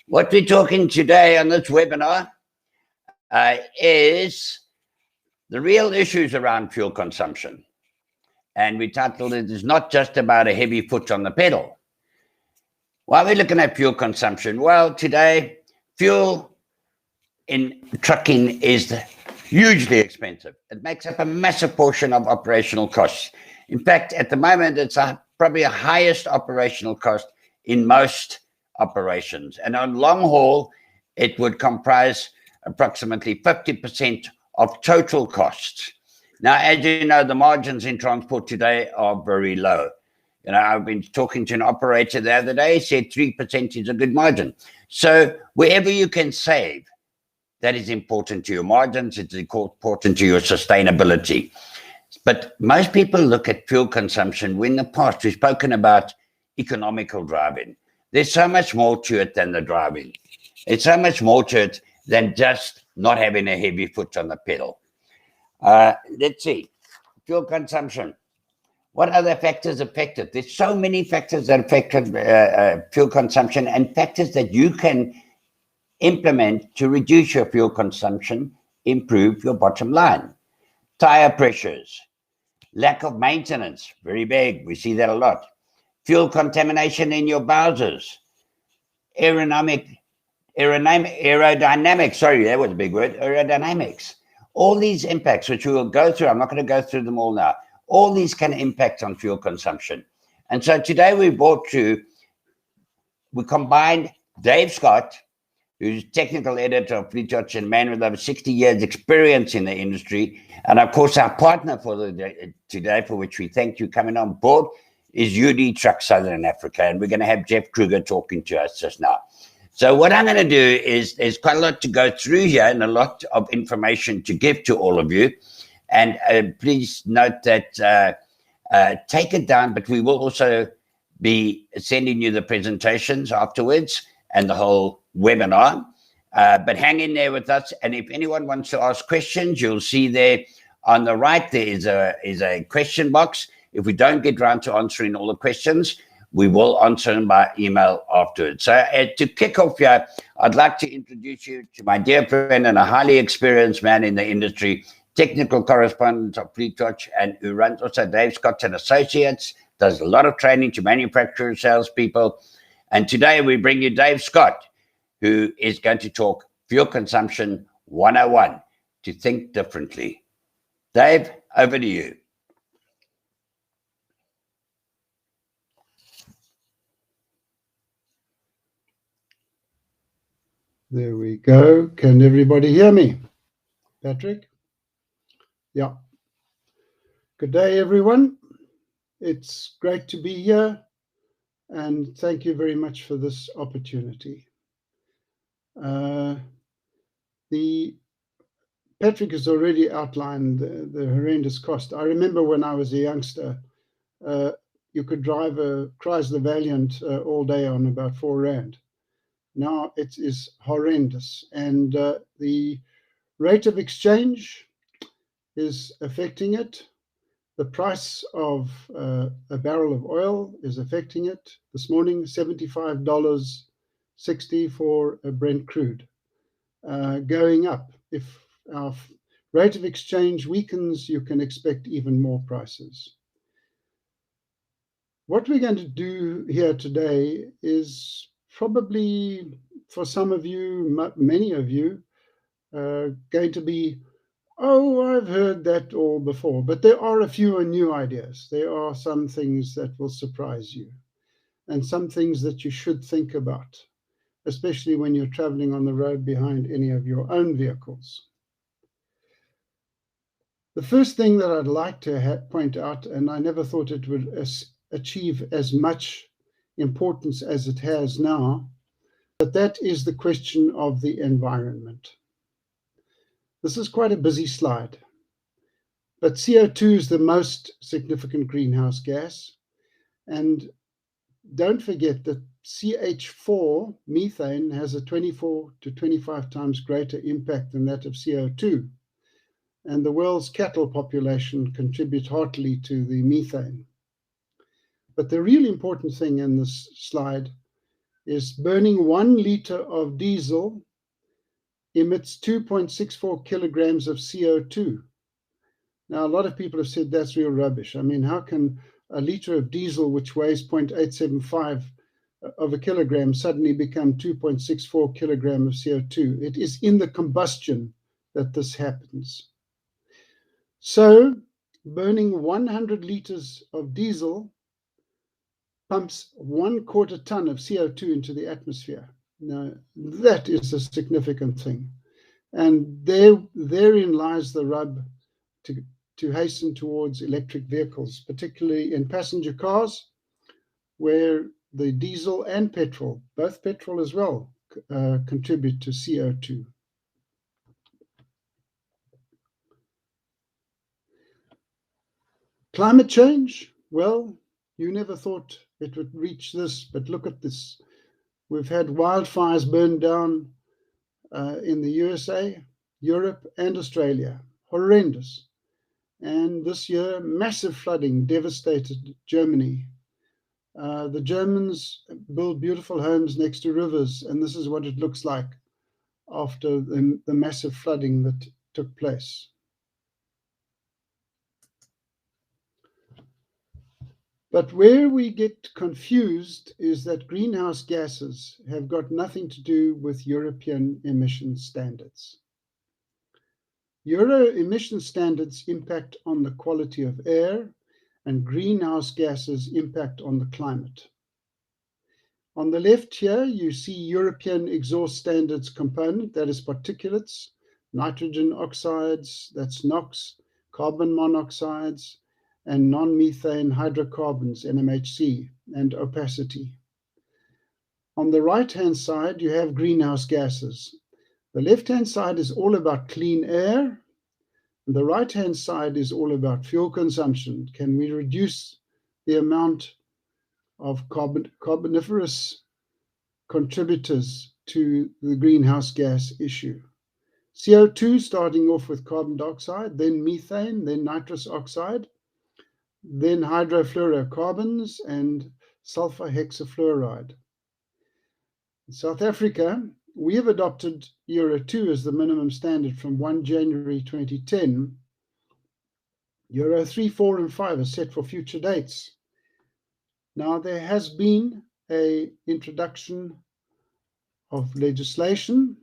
What we're talking today on this webinar is the real issues around fuel consumption. And we titled it, "It's not just about a heavy foot on the pedal." Why are we looking at fuel consumption? Well, today, fuel in trucking is hugely expensive. It makes up a massive portion of operational costs. In fact, at the moment, it's probably the highest operational cost in most operations. And on long haul, it would comprise approximately 50% of total costs. Now, as you know, the margins in transport today are very low. You know, I've been talking to an operator the other day, said 3% is a good margin. So wherever you can save, that is important to your margins, it's important to your sustainability. But most people look at fuel consumption when in the past we've spoken about economical driving. There's so much more to it than the driving. It's so much more to it than just not having a heavy foot on the pedal. Let's see, fuel consumption. What other factors affect it? There's so many factors that affect fuel consumption, and factors that you can implement to reduce your fuel consumption, improve your bottom line. Tire pressures, lack of maintenance, very big. We see that a lot. Fuel contamination in your bowsers, aerodynamics, sorry, that was a big word, aerodynamics. All these impacts, which we will go through, I'm not going to go through them all now. All these can impact on fuel consumption. And so today we combined Dave Scott, who's technical editor of FleetWatch and man with over 60 years experience in the industry. And of course, our partner for today, for which we thank you coming on board, is UD Trucks Southern Africa. And we're going to have Jeff Kruger talking to us just now. So what I'm going to do is, there's quite a lot to go through here and a lot of information to give to all of you. And please note that take it down, but we will also be sending you the presentations afterwards and the whole webinar. But hang in there with us. And if anyone wants to ask questions, you'll see there on the right, there is a question box. If we don't get around to answering all the questions, we will answer them by email afterwards. So to kick off here, I'd like to introduce you to my dear friend and a highly experienced man in the industry, technical correspondent of FleetWatch, and who runs also Dave Scott and Associates, does a lot of training to manufacturers, salespeople. And today we bring you Dave Scott, who is going to talk Fuel Consumption 101, to think differently. Dave, over to you. There we go. Can everybody hear me? Patrick? Yeah. Good day, everyone. It's great to be here, and thank you very much for this opportunity. Patrick has already outlined the horrendous cost. I remember when I was a youngster, you could drive a Chrysler Valiant all day on about R4. Now it is horrendous, and the rate of exchange is affecting it. The price of a barrel of oil is affecting it. This morning, $75.60 for a Brent crude, going up. If our rate of exchange weakens, you can expect even more prices. What we're going to do here today is probably, for some of you, many of you, going to be, oh, I've heard that all before. But there are a few new ideas. There are some things that will surprise you, and some things that you should think about, especially when you're traveling on the road behind any of your own vehicles. The first thing that I'd like to point out, and I never thought it would achieve as much importance as it has now, but that is the question of the environment. This is quite a busy slide, but CO2 is the most significant greenhouse gas. And don't forget that CH4, methane, has a 24 to 25 times greater impact than that of CO2. And the world's cattle population contributes heartily to the methane. But the really important thing in this slide is burning 1 litre of diesel emits 2.64 kilograms of CO2. Now, a lot of people have said that's real rubbish. I mean, how can a litre of diesel, which weighs 0.875 of a kilogram, suddenly become 2.64 kilograms of CO2? It is in the combustion that this happens. So, burning 100 litres of diesel pumps 1/4 ton of CO2 into the atmosphere. Now, that is a significant thing. And therein lies the rub to hasten towards electric vehicles, particularly in passenger cars, where the diesel and petrol, both petrol as well, contribute to CO2. Climate change, well, you never thought it would reach this, but look at this. We've had wildfires burned down in the USA, Europe, and Australia. Horrendous. And this year, massive flooding devastated Germany. The Germans build beautiful homes next to rivers, and this is what it looks like after the massive flooding that took place. But where we get confused is that greenhouse gases have got nothing to do with European emission standards. Euro emission standards impact on the quality of air, and greenhouse gases impact on the climate. On the left here, you see European exhaust standards component, that is particulates, nitrogen oxides, that's NOx, carbon monoxides, and non-methane hydrocarbons, NMHC, and opacity. On the right-hand side, you have greenhouse gases. The left-hand side is all about clean air, and the right-hand side is all about fuel consumption. Can we reduce the amount of carboniferous contributors to the greenhouse gas issue? CO2 starting off with carbon dioxide, then methane, then nitrous oxide, then hydrofluorocarbons and sulfur hexafluoride. In South Africa, we have adopted Euro 2 as the minimum standard from 1 January 2010. Euro 3, 4, and 5 are set for future dates. Now, there has been an introduction of legislation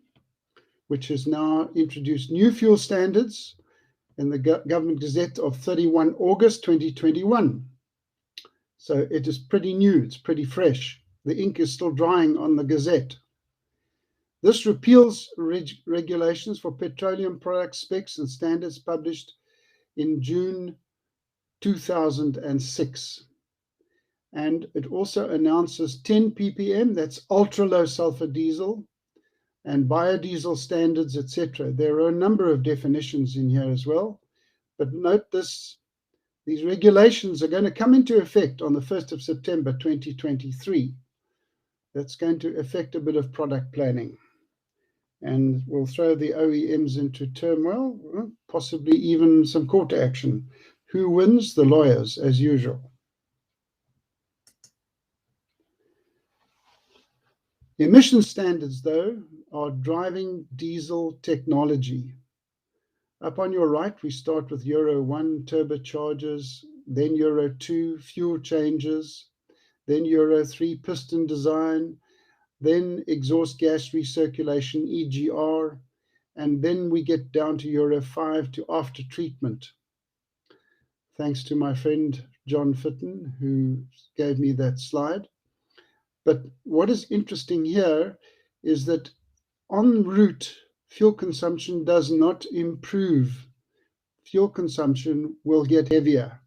which has now introduced new fuel standards in the Government Gazette of 31 August 2021. So it is pretty new, it's pretty fresh. The ink is still drying on the Gazette. This repeals regulations for petroleum product specs and standards published in June 2006. And it also announces 10 ppm, that's ultra low sulfur diesel, and biodiesel standards, etc. There are a number of definitions in here as well. But note this, these regulations are going to come into effect on the 1st of September 2023. That's going to affect a bit of product planning. And will throw the OEMs into turmoil, possibly even some court action. Who wins? The lawyers, as usual. Emission standards, though, are driving diesel technology. Up on your right, we start with Euro 1 turbochargers, then Euro 2 fuel changes, then Euro 3 piston design, then exhaust gas recirculation, EGR, and then we get down to Euro 5 to after treatment. Thanks to my friend John Fitton, who gave me that slide. But what is interesting here is that en route, fuel consumption does not improve. Fuel consumption will get heavier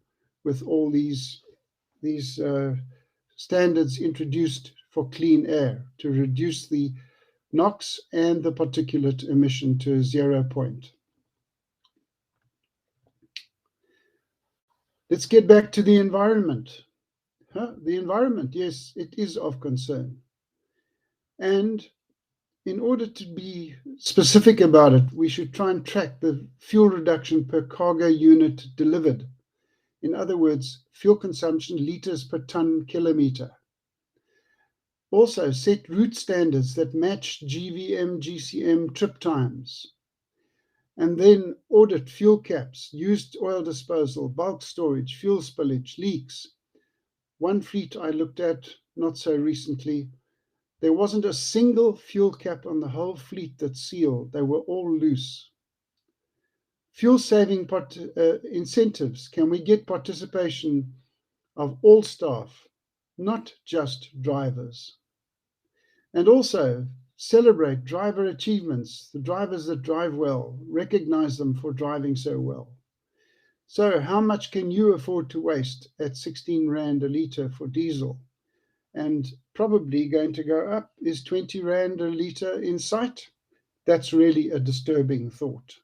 with all these standards introduced for clean air to reduce the NOx and the particulate emission to 0 point. Let's get back to the environment. The environment, yes, it is of concern. And in order to be specific about it, we should try and track the fuel reduction per cargo unit delivered. In other words, fuel consumption liters per ton kilometer. Also, set route standards that match GVM, GCM trip times. And then audit fuel caps, used oil disposal, bulk storage, fuel spillage, leaks. One fleet I looked at not so recently, there wasn't a single fuel cap on the whole fleet that sealed. They were all loose. Fuel saving incentives. Can we get participation of all staff, not just drivers? And also celebrate driver achievements, the drivers that drive well, recognize them for driving so well. So how much can you afford to waste at 16 Rand a litre for diesel? And probably going to go up. Is 20 Rand a litre in sight? That's really a disturbing thought.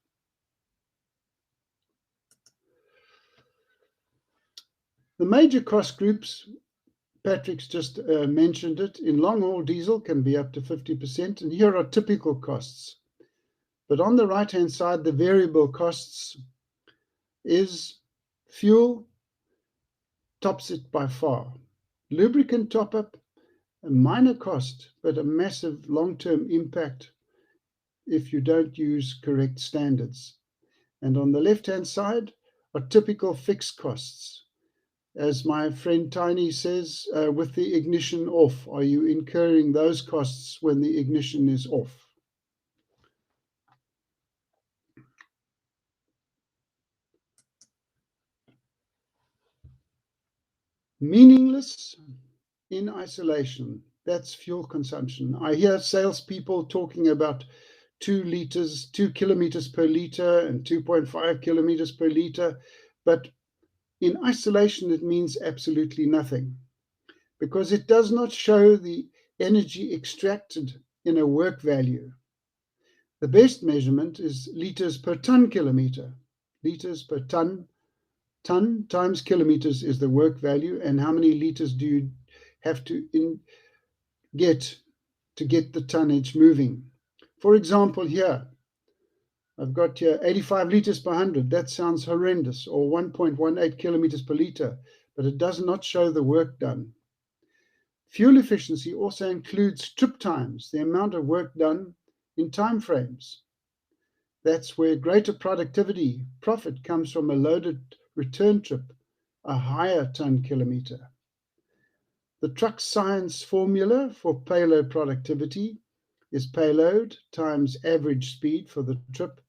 The major cost groups, Patrick's just mentioned it, in long-haul diesel can be up to 50%, and here are typical costs. But on the right-hand side, the variable costs is fuel tops it by far. Lubricant top-up, a minor cost, but a massive long-term impact if you don't use correct standards. And on the left-hand side are typical fixed costs. As my friend Tiny says, with the ignition off, are you incurring those costs when the ignition is off? Meaningless in isolation, that's fuel consumption. I hear salespeople talking about 2 liters, 2 kilometers per liter and 2.5 kilometers per liter, but in isolation, it means absolutely nothing because it does not show the energy extracted in a work value. The best measurement is liters per ton kilometer. Liters per ton times kilometers is the work value, and how many liters do you have to get the tonnage moving. For example, here, I've got here 85 liters per 100. That sounds horrendous, or 1.18 kilometers per liter, but it does not show the work done. Fuel efficiency also includes trip times, the amount of work done in time frames. That's where greater productivity, profit comes from a loaded return trip, a higher ton kilometer. The truck science formula for payload productivity is payload times average speed for the trip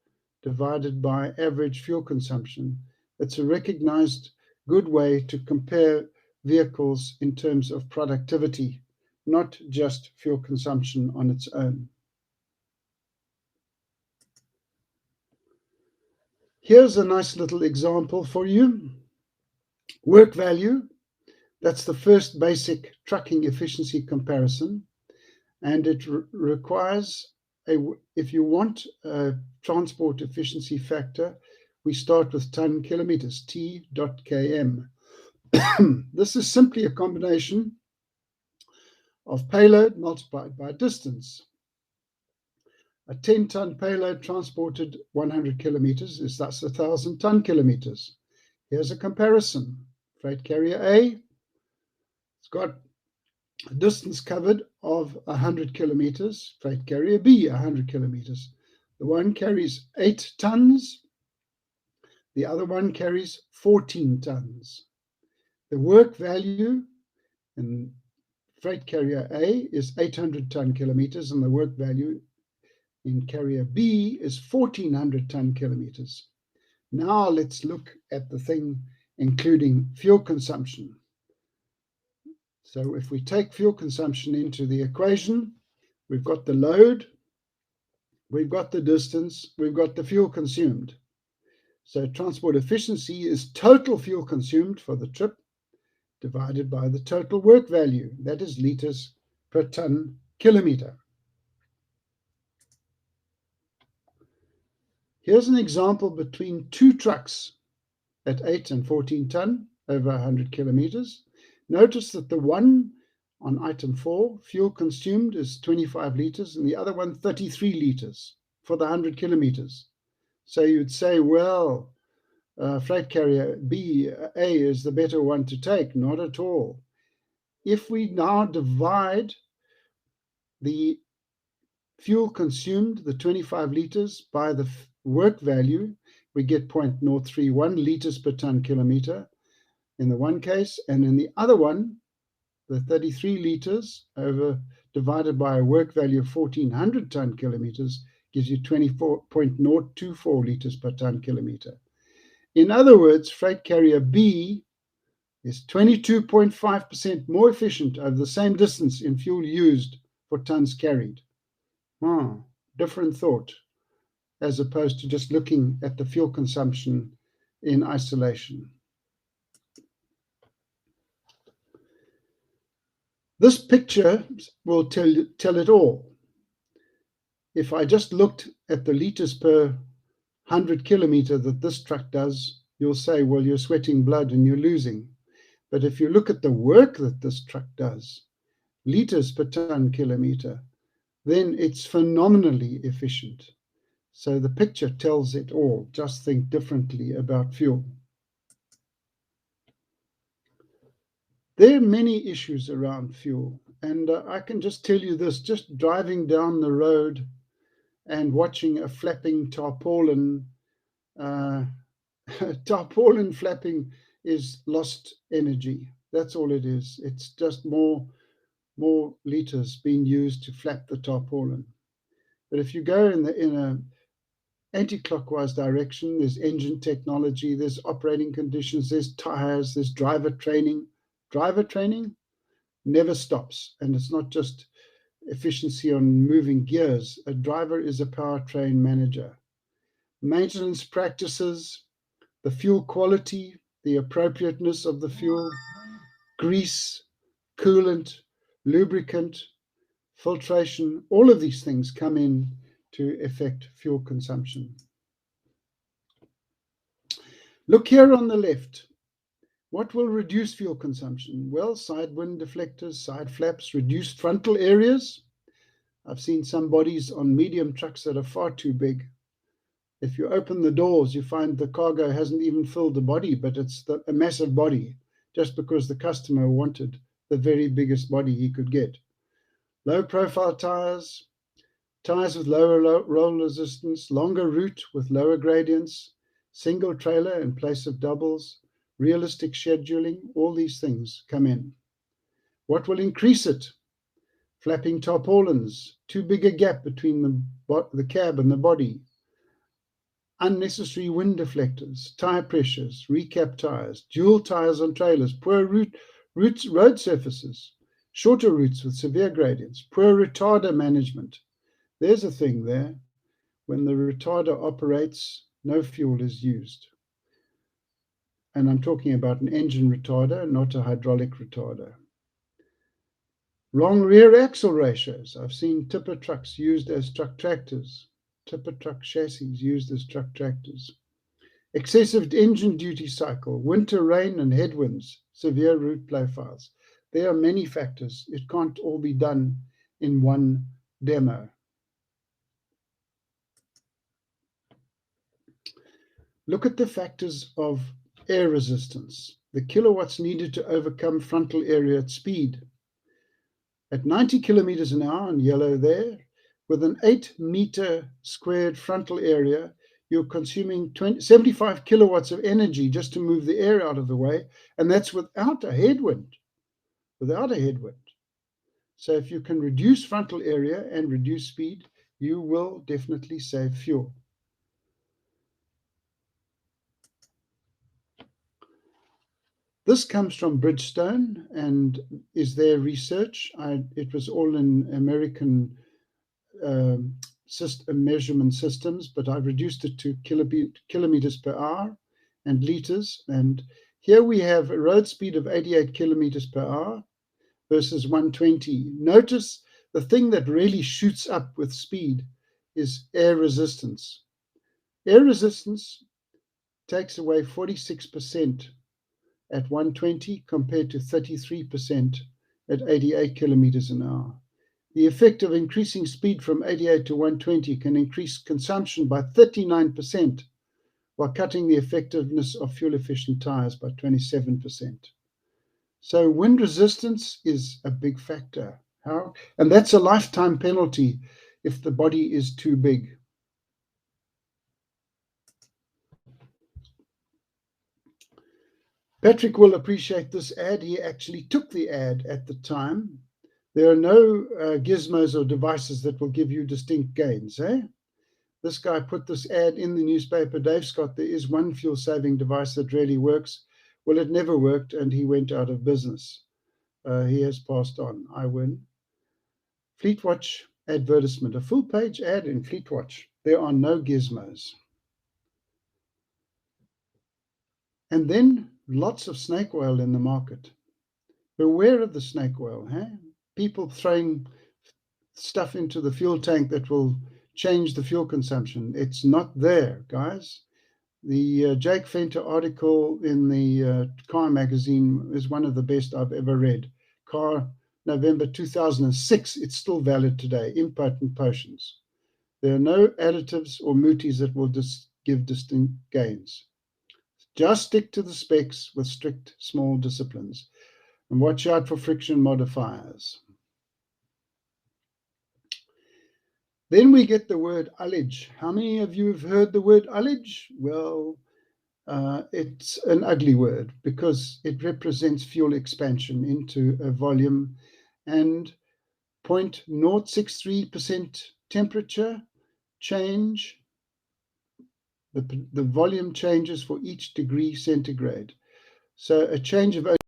divided by average fuel consumption. It's a recognized good way to compare vehicles in terms of productivity, not just fuel consumption on its own. Here's a nice little example for you. Work value, that's the first basic trucking efficiency comparison, and it requires if you want a transport efficiency factor, we start with ton kilometers, T.km. This is simply a combination of payload multiplied by distance. A 10-ton payload transported 100 kilometers is thus 1,000 ton kilometers. Here's a comparison. Freight carrier A, it's got a distance covered of 100 kilometers, freight carrier B, 100 kilometers. The one carries 8 tons, the other one carries 14 tons. The work value in freight carrier A is 800 ton kilometers, and the work value in carrier B is 1,400 ton kilometers. Now let's look at the thing including fuel consumption. So if we take fuel consumption into the equation, we've got the load, we've got the distance, we've got the fuel consumed. So transport efficiency is total fuel consumed for the trip divided by the total work value. That is liters per ton kilometer. Here's an example between 2 trucks at 8 and 14 ton over 100 kilometers. Notice that the one on item 4, fuel consumed, is 25 liters, and the other one 33 liters for the 100 kilometers. So you'd say, well, freight carrier A is the better one to take. Not at all. If we now divide the fuel consumed, the 25 litres, by the work value, we get 0.031 litres per ton kilometre in the one case, and in the other one, the 33 litres divided by a work value of 1,400 ton kilometres gives you 24.024 litres per ton kilometre. In other words, freight carrier B is 22.5% more efficient over the same distance in fuel used for tons carried. Different thought, as opposed to just looking at the fuel consumption in isolation. This picture will tell it all. If I just looked at the litres per 100 kilometre that this truck does, you'll say, well, you're sweating blood and you're losing. But if you look at the work that this truck does, litres per ton kilometre, then it's phenomenally efficient. So the picture tells it all. Just think differently about fuel. There are many issues around fuel, and I can just tell you this, just driving down the road and watching a flapping tarpaulin, tarpaulin flapping is lost energy. That's all it is. It's just more litres being used to flap the tarpaulin. But if you go in a anti-clockwise direction, there's engine technology, there's operating conditions, there's tyres, there's driver training. Driver training never stops, and it's not just efficiency on moving gears. A driver is a powertrain manager. Maintenance practices, the fuel quality, the appropriateness of the fuel, grease, coolant, lubricant, filtration, all of these things come in to affect fuel consumption. Look here on the left. What will reduce fuel consumption? Well, side wind deflectors, side flaps, reduced frontal areas. I've seen some bodies on medium trucks that are far too big. If you open the doors, you find the cargo hasn't even filled the body, but it's a massive body, just because the customer wanted the very biggest body he could get. Low profile tires, tires with lower roll resistance, longer route with lower gradients, single trailer in place of doubles, realistic scheduling, all these things come in. What will increase it? Flapping tarpaulins, too big a gap between the cab and the body, unnecessary wind deflectors, tire pressures, recap tires, dual tires on trailers, poor road surfaces, shorter routes with severe gradients, poor retarder management. There's a thing there. When the retarder operates, no fuel is used. And I'm talking about an engine retarder, not a hydraulic retarder. Wrong rear axle ratios. I've seen tipper trucks used as truck tractors, tipper truck chassis used as truck tractors. Excessive engine duty cycle, winter rain and headwinds, severe route profiles. There are many factors. It can't all be done in one demo. Look at the factors of air resistance, the kilowatts needed to overcome frontal area at speed. At 90 kilometers an hour, in yellow there, with an 8 meter squared frontal area, you're consuming 75 kilowatts of energy just to move the air out of the way, and that's without a headwind. So if you can reduce frontal area and reduce speed, you will definitely save fuel. This comes from Bridgestone and is their research. It was all in American measurement systems, but I reduced it to kilometers per hour and liters. And here we have a road speed of 88 kilometers per hour versus 120. Notice the thing that really shoots up with speed is air resistance. Air resistance takes away 46% at 120 compared to 33% at 88 kilometers an hour. The effect of increasing speed from 88 to 120 can increase consumption by 39%, while cutting the effectiveness of fuel-efficient tires by 27%. So wind resistance is a big factor. How? And that's a lifetime penalty if the body is too big. Patrick will appreciate this ad. He actually took the ad at the time. There are no gizmos or devices that will give you distinct gains. This guy put this ad in the newspaper. Dave Scott, there is one fuel-saving device that really works. Well, it never worked, and he went out of business. He has passed on. I win. FleetWatch advertisement. A full-page ad in FleetWatch. There are no gizmos. And then lots of snake oil in the market. Beware of the snake oil. People throwing stuff into the fuel tank that will change the fuel consumption. It's not there, guys. The Jake Fenter article in the Car magazine is one of the best I've ever read. Car, November 2006. It's still valid today. Impotent potions. There are no additives or muties that will give distinct gains. Just stick to the specs with strict small disciplines. And watch out for friction modifiers. Then we get the word Alej. How many of you have heard the word Alej? Well, it's an ugly word because it represents fuel expansion into a volume and 0.063% temperature change. The volume changes for each degree centigrade. So a change of only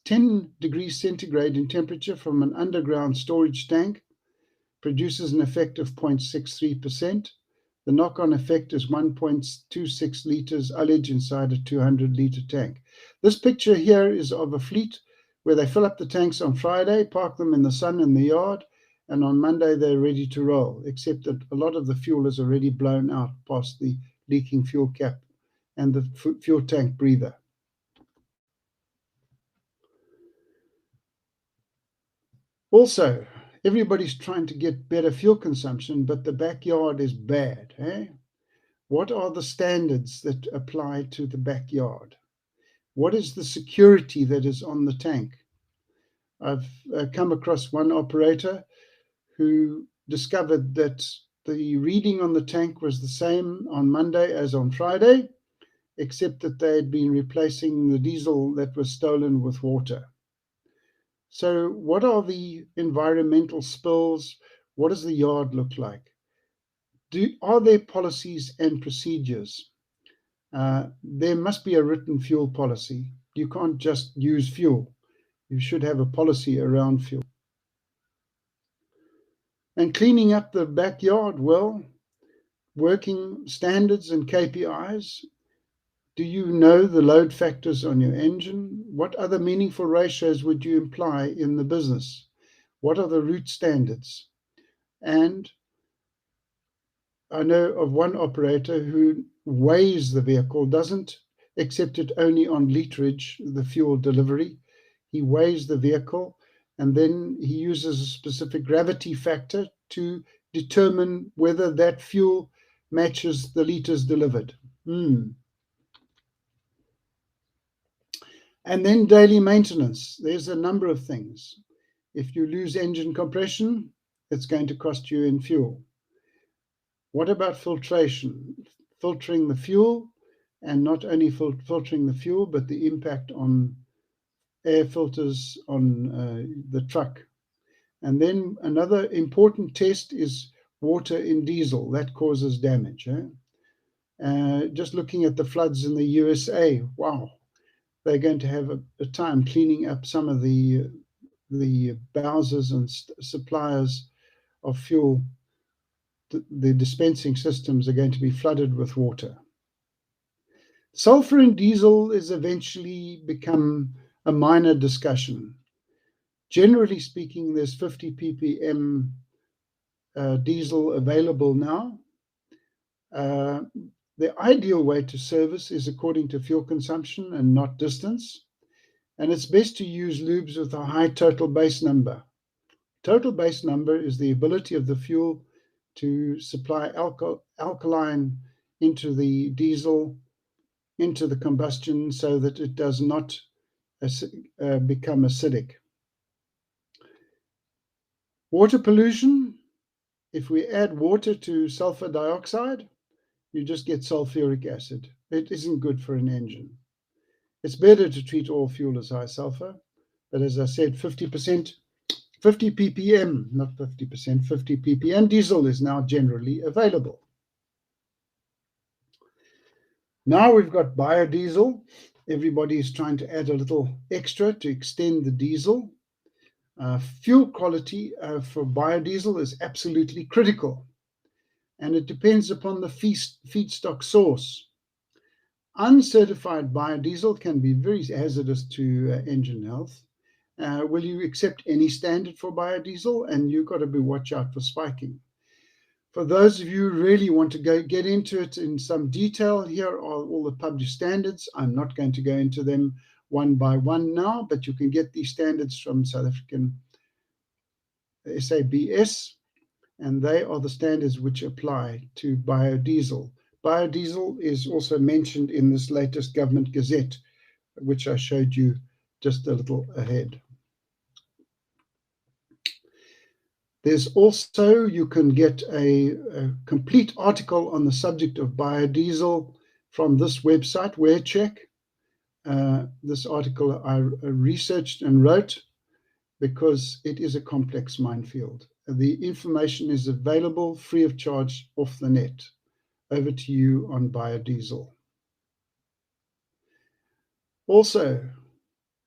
10 degrees centigrade in temperature from an underground storage tank produces an effect of 0.63%. The knock-on effect is 1.26 litres Alej inside a 200-litre tank. This picture here is of a fleet where they fill up the tanks on Friday, park them in the sun in the yard, and on Monday they're ready to roll, except that a lot of the fuel is already blown out past the leaking fuel cap and the fuel tank breather. Also, everybody's trying to get better fuel consumption, but the backyard is bad. What are the standards that apply to the backyard? What is the security that is on the tank? I've come across one operator who discovered that the reading on the tank was the same on Monday as on Friday, except that they had been replacing the diesel that was stolen with water. So what are the environmental spills? What does the yard look like? Are there policies and procedures? There must be a written fuel policy. You can't just use fuel. You should have a policy around fuel. And cleaning up the backyard, well, working standards and KPIs. Do you know the load factors on your engine? What other meaningful ratios would you imply in the business? What are the route standards? And I know of one operator who weighs the vehicle, doesn't accept it only on literage, the fuel delivery. He weighs the vehicle and then he uses a specific gravity factor to determine whether that fuel matches the liters delivered. And then daily maintenance. There's a number of things. If you lose engine compression, it's going to cost you in fuel. What about filtration? Filtering the fuel, and not only filtering the fuel, but the impact on air filters on the truck. And then another important test is water in diesel. That causes damage. Just looking at the floods in the USA, wow. They're going to have a time cleaning up some of the bowsers and suppliers of fuel. The dispensing systems are going to be flooded with water. Sulfur in diesel is eventually become a minor discussion. Generally speaking, there's 50 ppm diesel available now. The ideal way to service is according to fuel consumption and not distance. And it's best to use lubes with a high total base number. Total base number is the ability of the fuel to supply alkaline into the diesel, into the combustion, so that it does not become acidic. Water pollution. If we add water to sulfur dioxide, you just get sulfuric acid. It isn't good for an engine. It's better to treat all fuel as high sulfur, but as I said, 50%, 50 ppm, not 50%, 50 ppm diesel is now generally available. Now we've got biodiesel. Everybody is trying to add a little extra to extend the diesel. Fuel quality for biodiesel is absolutely critical, and it depends upon the feedstock source. Uncertified biodiesel can be very hazardous to engine health. Will you accept any standard for biodiesel? And you've got to watch out for spiking. For those of you who really want to get into it in some detail, here are all the published standards. I'm not going to go into them one by one now, but you can get these standards from South African SABS, and they are the standards which apply to biodiesel. Biodiesel is also mentioned in this latest government gazette, which I showed you just a little ahead. There's also, you can get a complete article on the subject of biodiesel from this website, WhereCheck. This article I researched and wrote because it is a complex minefield. The information is available free of charge off the net. Over to you on biodiesel. Also,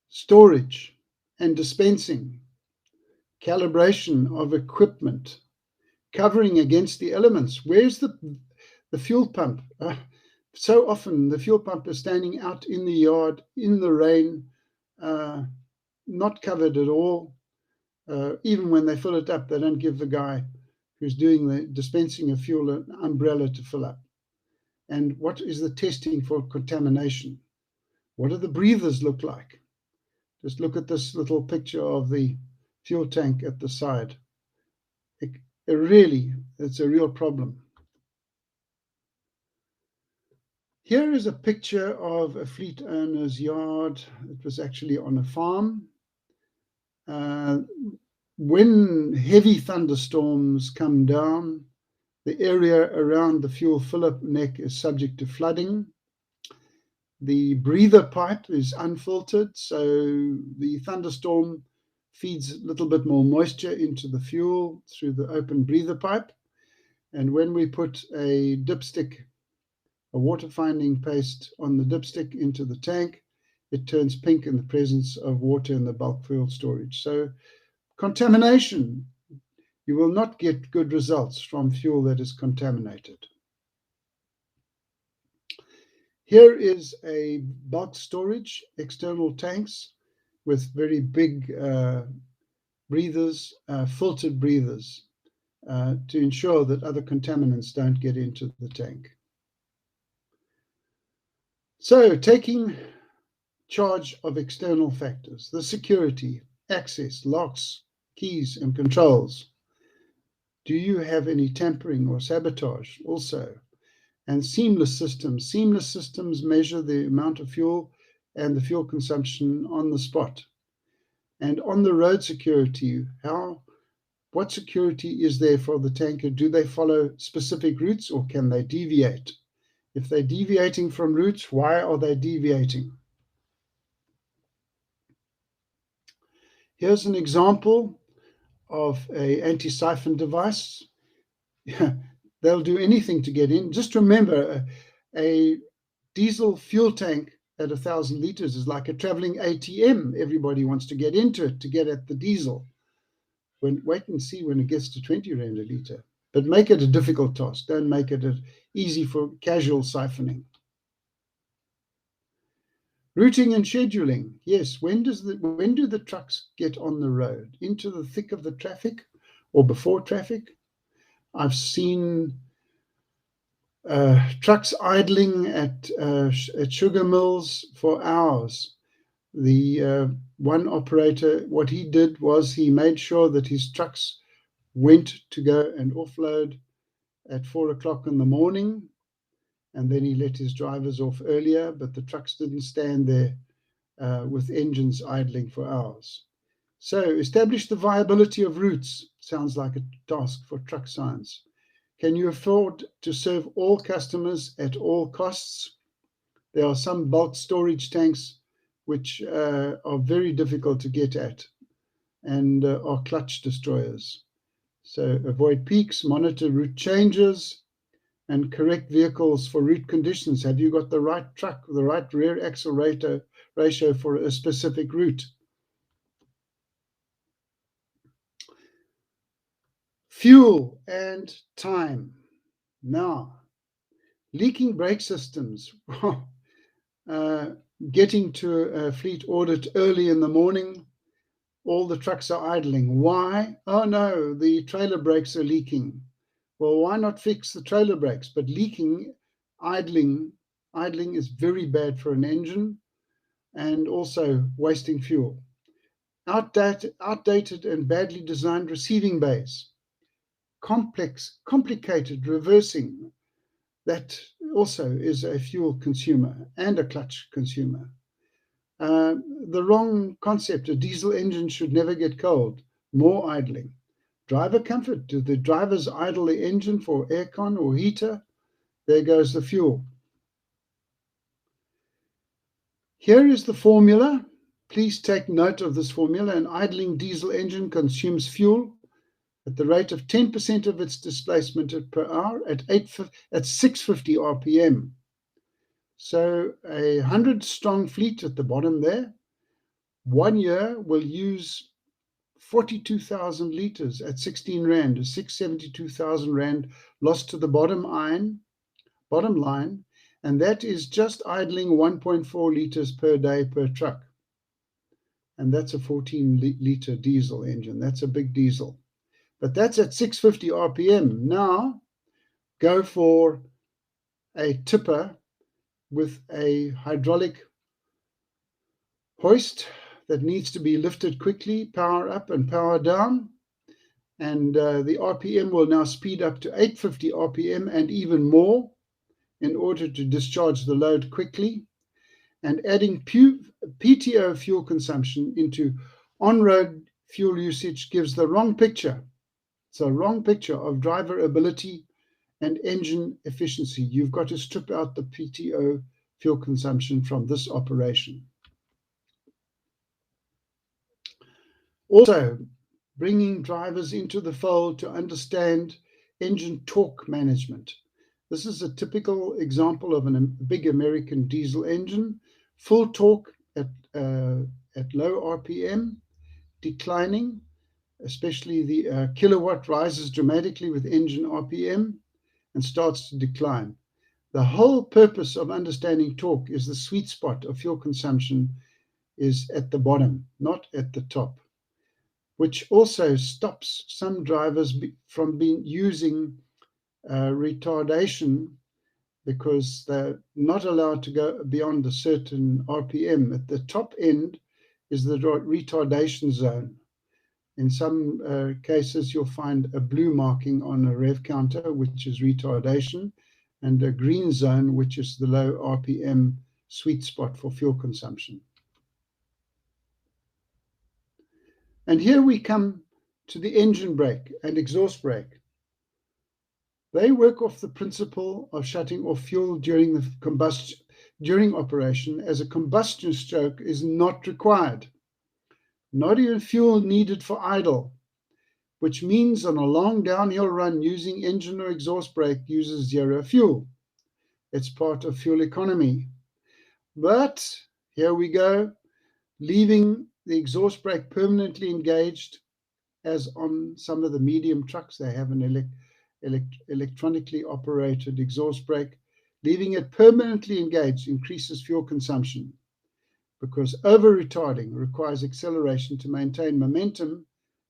storage and dispensing, calibration of equipment, covering against the elements. Where's the fuel pump? So often the fuel pump is standing out in the yard, in the rain, not covered at all. Even when they fill it up, they don't give the guy who's doing the dispensing of fuel an umbrella to fill up. And what is the testing for contamination? What do the breathers look like? Just look at this little picture of the fuel tank at the side. It's a real problem. Here is a picture of a fleet owner's yard. It was actually on a farm. When heavy thunderstorms come down, the area around the fuel fill-up neck is subject to flooding. The breather pipe is unfiltered, so the thunderstorm feeds a little bit more moisture into the fuel through the open breather pipe. And when we put a dipstick, a water-finding paste on the dipstick into the tank, it turns pink in the presence of water in the bulk fuel storage. So contamination, you will not get good results from fuel that is contaminated. Here is a bulk storage, external tanks with very big breathers, filtered breathers, to ensure that other contaminants don't get into the tank. So taking charge of external factors, the security, access, locks, keys, and controls. Do you have any tampering or sabotage also? And seamless systems. Seamless systems measure the amount of fuel and the fuel consumption on the spot. And on the road security, what security is there for the tanker? Do they follow specific routes or can they deviate? If they're deviating from routes, why are they deviating? Here's an example of an Antisiphon device. They'll do anything to get in. Just remember, a diesel fuel tank at 1,000 litres is like a traveling ATM. Everybody wants to get into it to get at the diesel. Wait and see when it gets to 20 Rand a litre. But make it a difficult task. Don't make it easy for casual siphoning. Routing and scheduling. Yes, when do the trucks get on the road? Into the thick of the traffic or before traffic? I've seen trucks idling at sugar mills for hours. The one operator, what he did was he made sure that his trucks went to go and offload at 4 o'clock in the morning, and then he let his drivers off earlier, but the trucks didn't stand there with engines idling for hours. So establish the viability of routes. Sounds like a task for truck science. Can you afford to serve all customers at all costs? There are some bulk storage tanks which are very difficult to get at and are clutch destroyers. So avoid peaks, monitor route changes, and correct vehicles for route conditions. Have you got the right truck, the right rear axle ratio for a specific route? Fuel and time. Now, leaking brake systems. Getting to a fleet audit early in the morning, all the trucks are idling. Why? Oh no, the trailer brakes are leaking. Well, why not fix the trailer brakes? But idling is very bad for an engine and also wasting fuel. Outdated and badly designed receiving bays. Complicated reversing. That also is a fuel consumer and a clutch consumer. The wrong concept, a diesel engine should never get cold. More idling. Driver comfort, do the drivers idle the engine for aircon or heater? There goes the fuel. Here is the formula. Please take note of this formula. An idling diesel engine consumes fuel at the rate of 10% of its displacement per hour at 650 RPM. So a 100-strong fleet at the bottom there, 1 year will use 42,000 litres at 16 Rand, 672,000 Rand lost to the bottom line, and that is just idling 1.4 litres per day per truck. And that's a 14-litre diesel engine. That's a big diesel. But that's at 650 RPM. Now, go for a tipper with a hydraulic hoist that needs to be lifted quickly, power up and power down. And the RPM will now speed up to 850 RPM and even more in order to discharge the load quickly. And adding PTO fuel consumption into on-road fuel usage gives the wrong picture. It's a wrong picture of driver ability and engine efficiency. You've got to strip out the PTO fuel consumption from this operation. Also, bringing drivers into the fold to understand engine torque management. This is a typical example of a big American diesel engine. Full torque at low RPM, declining. Especially the kilowatt rises dramatically with engine RPM and starts to decline. The whole purpose of understanding torque is the sweet spot of fuel consumption is at the bottom, not at the top, which also stops some drivers from using retardation because they're not allowed to go beyond a certain RPM. At the top end is the retardation zone. In some cases, you'll find a blue marking on a rev counter, which is retardation, and a green zone, which is the low RPM sweet spot for fuel consumption. And here we come to the engine brake and exhaust brake. They work off the principle of shutting off fuel during operation, as a combustion stroke is not required. Not even fuel needed for idle, which means on a long downhill run using engine or exhaust brake uses zero fuel. It's part of fuel economy. But here we go, leaving the exhaust brake permanently engaged, as on some of the medium trucks, they have an electronically operated exhaust brake. Leaving it permanently engaged increases fuel consumption, because over-retarding requires acceleration to maintain momentum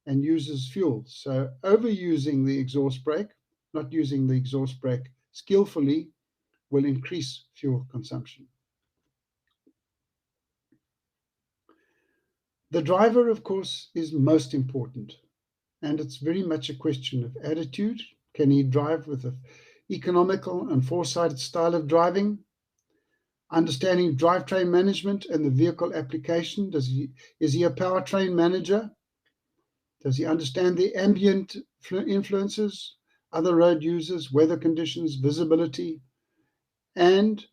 and uses fuel. So overusing the exhaust brake, not using the exhaust brake skillfully, will increase fuel consumption. The driver, of course, is most important, and it's very much a question of attitude. Can he drive with an economical and foresighted style of driving? Understanding drivetrain management and the vehicle application. Is he a powertrain manager Does he understand the ambient influences, other road users, weather conditions, visibility? And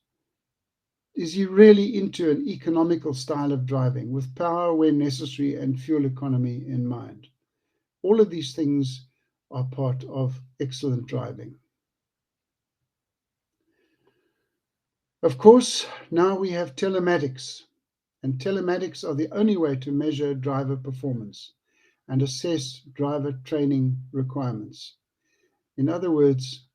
is he really into an economical style of driving with power where necessary and fuel economy in mind? All of these things are part of excellent driving. Of course, now we have telematics, and telematics are the only way to measure driver performance and assess driver training requirements. In other words,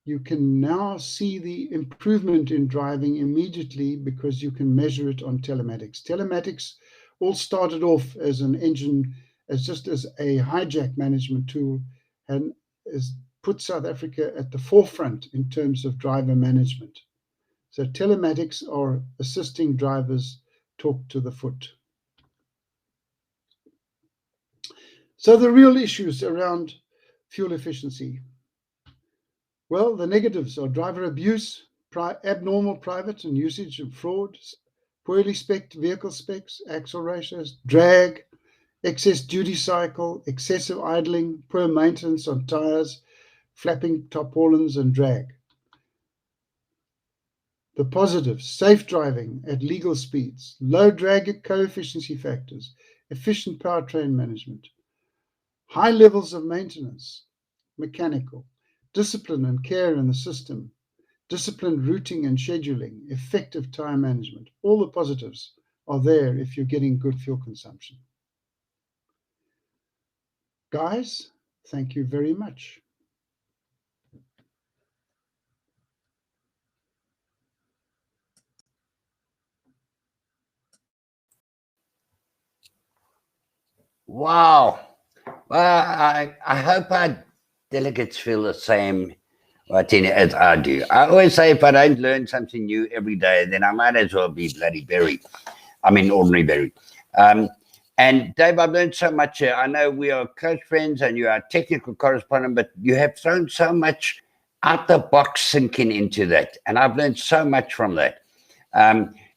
you can now see the improvement in driving immediately because you can measure it on telematics. Telematics all started off as an engine, just as a hijack management tool, and has put South Africa at the forefront in terms of driver management. So telematics are assisting drivers talk to the foot. So the real issues around fuel efficiency. Well, the negatives are driver abuse, abnormal private and usage and fraud, poorly spec'd vehicle specs, axle ratios, drag, excess duty cycle, excessive idling, poor maintenance on tyres, flapping tarpaulins and drag. The positives: safe driving at legal speeds, low drag coefficiency factors, efficient powertrain management, high levels of maintenance, mechanical, discipline and care in the system, disciplined routing and scheduling, effective time management. All the positives are there if you're getting good fuel consumption. Guys, thank you very much. Wow. Well, I hope our delegates feel the same, Martina, as I do. I always say if I don't learn something new every day, then I might as well be bloody buried. I mean, ordinary buried. And Dave, I've learned so much here. I know we are close friends and you are a technical correspondent, but you have thrown so much out the box thinking into that. And I've learned so much from that.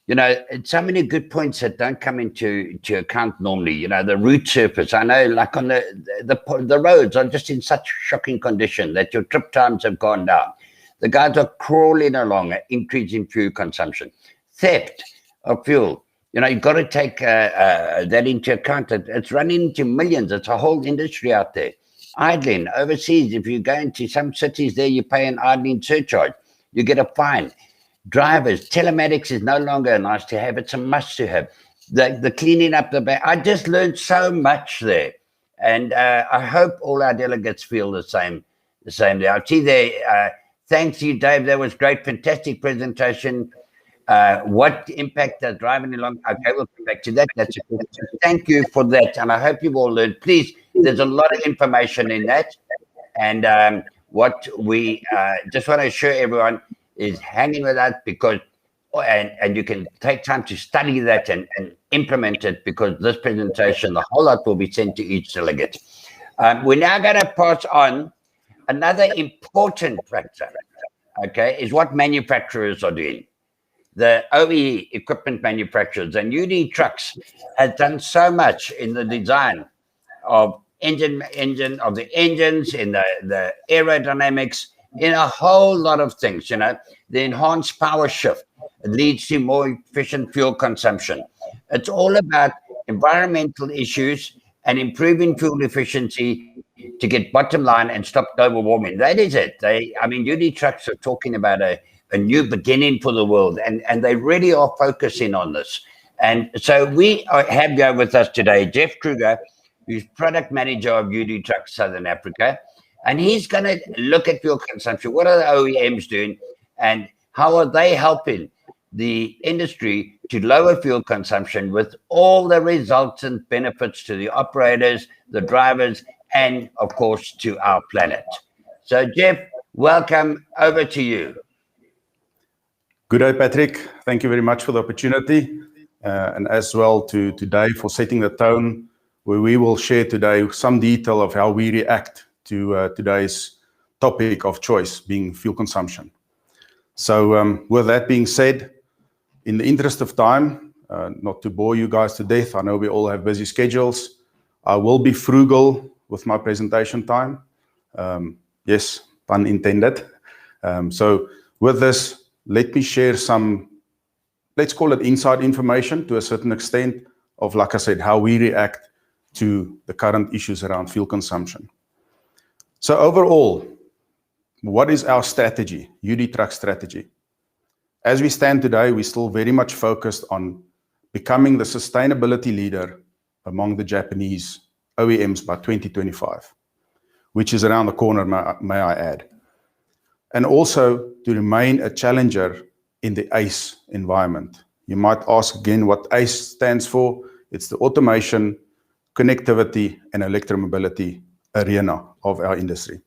You know, so many good points that don't come into account normally. You know, the route surface. I know, like on the roads are just in such shocking condition that your trip times have gone down. The guys are crawling along, increasing fuel consumption, theft of fuel. You know, you've got to take that into account. It's running into millions. It's a whole industry out there. Idling overseas. If you go into some cities, there you pay an idling surcharge. You get a fine. Drivers, telematics is no longer a nice to have, it's a must to have. The cleaning up the back. I just learned so much there. And I hope all our delegates feel the same there. I see there, thanks to you, Dave. That was great, fantastic presentation. What impact does driving along? Okay, we'll come back to that. That's a good. Thank you for that. And I hope you've all learned. Please, there's a lot of information in that. And what we just want to assure everyone is hanging with that because, and you can take time to study that and implement it because this presentation, the whole lot will be sent to each delegate. We're now going to pass on another important factor, okay, is what manufacturers are doing. The OE equipment manufacturers and UD Trucks has done so much in the design of engines, in the aerodynamics, in a whole lot of things. You know, the enhanced power shift, it leads to more efficient fuel consumption. It's all about environmental issues and improving fuel efficiency to get bottom line and stop global warming. That is it. UD Trucks are talking about a new beginning for the world, and they really are focusing on this. And so we have here with us today Jeff Kruger, who's product manager of UD Trucks Southern Africa. And he's going to look at fuel consumption. What are the OEMs doing and how are they helping the industry to lower fuel consumption with all the resultant benefits to the operators, the drivers, and of course to our planet. So Jeff, welcome, over to you. Good day, Patrick. Thank you very much for the opportunity and as well to Dave for setting the tone where we will share today some detail of how we react to today's topic of choice, being fuel consumption. So with that being said, in the interest of time, not to bore you guys to death, I know we all have busy schedules, I will be frugal with my presentation time. Yes, pun intended. So with this, let me share some, let's call it inside information to a certain extent of, like I said, how we react to the current issues around fuel consumption. So overall, what is our strategy, UD Truck strategy? As we stand today, we're still very much focused on becoming the sustainability leader among the Japanese OEMs by 2025, which is around the corner, may I add. And also to remain a challenger in the ACE environment. You might ask again what ACE stands for. It's the automation, connectivity, and electromobility arena of our industry.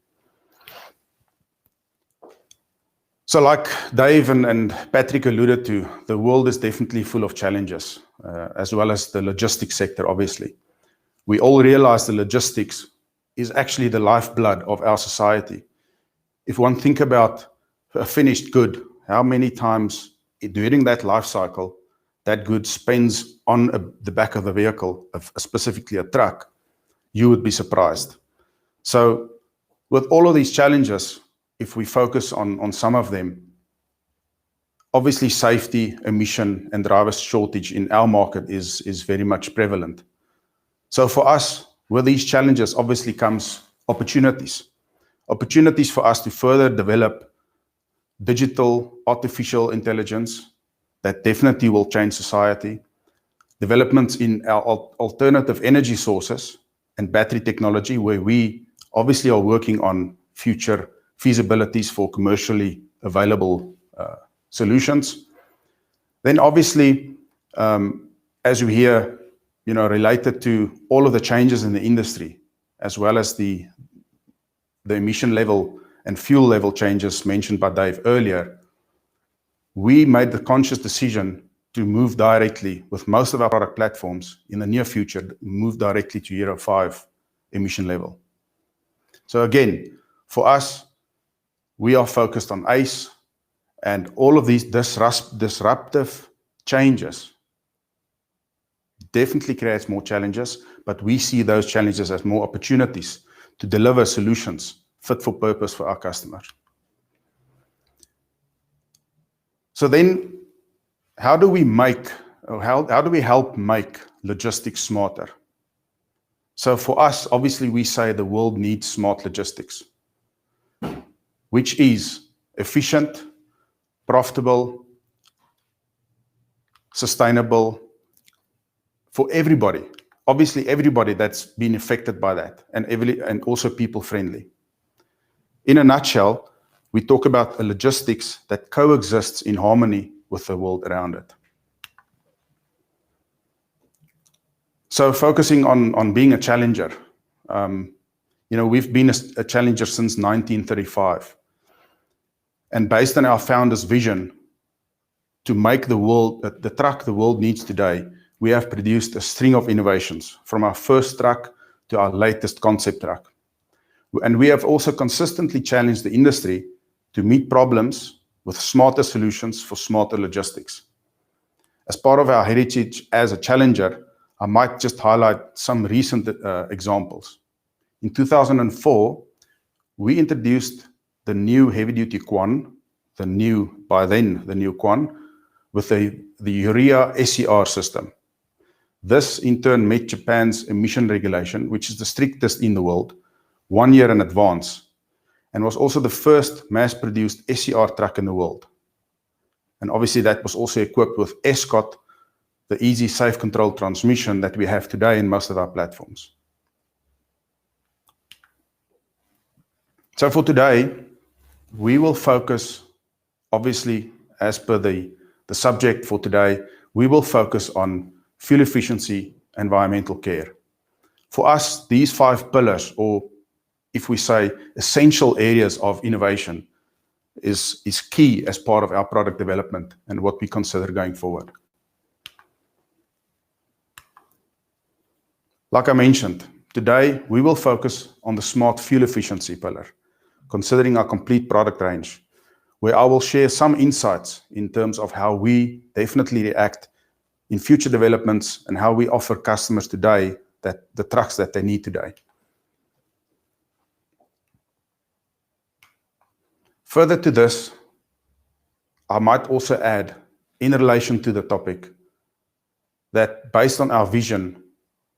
So like Dave and Patrick alluded to, the world is definitely full of challenges, as well as the logistics sector, obviously. We all realize the logistics is actually the lifeblood of our society. If one think about a finished good, how many times during that life cycle that good spends on the back of the vehicle, specifically a truck, you would be surprised. So with all of these challenges, if we focus on some of them, obviously safety, emission, and driver shortage in our market is very much prevalent. So for us, with these challenges, obviously comes opportunities. Opportunities for us to further develop digital artificial intelligence that definitely will change society, developments in our alternative energy sources and battery technology, where we obviously are working on future feasibilities for commercially available solutions. Then obviously, as we hear, related to all of the changes in the industry, as well as the emission level and fuel level changes mentioned by Dave earlier, we made the conscious decision to move directly with most of our product platforms in the near future, move directly to Euro 5 emission level. So again, for us, we are focused on ACE, and all of these disruptive changes definitely creates more challenges, but we see those challenges as more opportunities to deliver solutions fit for purpose for our customers. So then, how do we help make logistics smarter? So for us, obviously, we say the world needs smart logistics, which is efficient, profitable, sustainable for everybody. Obviously, everybody that's been affected by that, and also people friendly. In a nutshell, we talk about a logistics that coexists in harmony with the world around it. So focusing on being a challenger, we've been a challenger since 1935. And based on our founder's vision to make the truck the world needs today, we have produced a string of innovations from our first truck to our latest concept truck. And we have also consistently challenged the industry to meet problems with smarter solutions for smarter logistics. As part of our heritage as a challenger, I might just highlight some recent examples. In 2004, we introduced the new heavy-duty Quan, the new Quan, with the urea SCR system. This in turn met Japan's emission regulation, which is the strictest in the world, 1 year in advance, and was also the first mass-produced SCR truck in the world. And obviously that was also equipped with Escot, the easy safe control transmission that we have today in most of our platforms. So for today, we will focus, obviously, as per the subject for today, we will focus on fuel efficiency, environmental care. For us, these 5 pillars, or if we say essential areas of innovation, is key as part of our product development and what we consider going forward. Like I mentioned, today we will focus on the smart fuel efficiency pillar, considering our complete product range, where I will share some insights in terms of how we definitely react in future developments and how we offer customers today the trucks that they need today. Further to this, I might also add, in relation to the topic, that based on our vision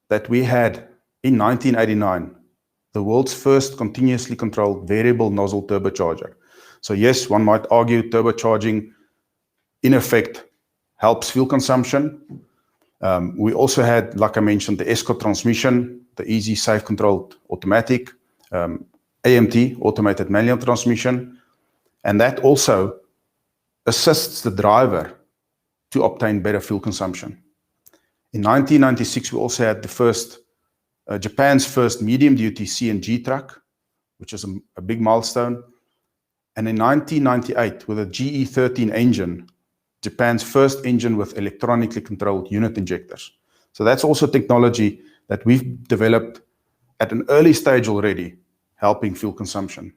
that we had in 1989, the world's first continuously controlled variable nozzle turbocharger. So yes, one might argue turbocharging in effect helps fuel consumption. We also had, like I mentioned, the ESCO transmission, the easy, safe, controlled automatic, AMT, automated manual transmission, and that also assists the driver to obtain better fuel consumption. In 1996, we also had the first, Japan's first medium-duty CNG truck, which is a big milestone. And in 1998, with a GE13 engine, Japan's first engine with electronically controlled unit injectors. So that's also technology that we've developed at an early stage already, helping fuel consumption.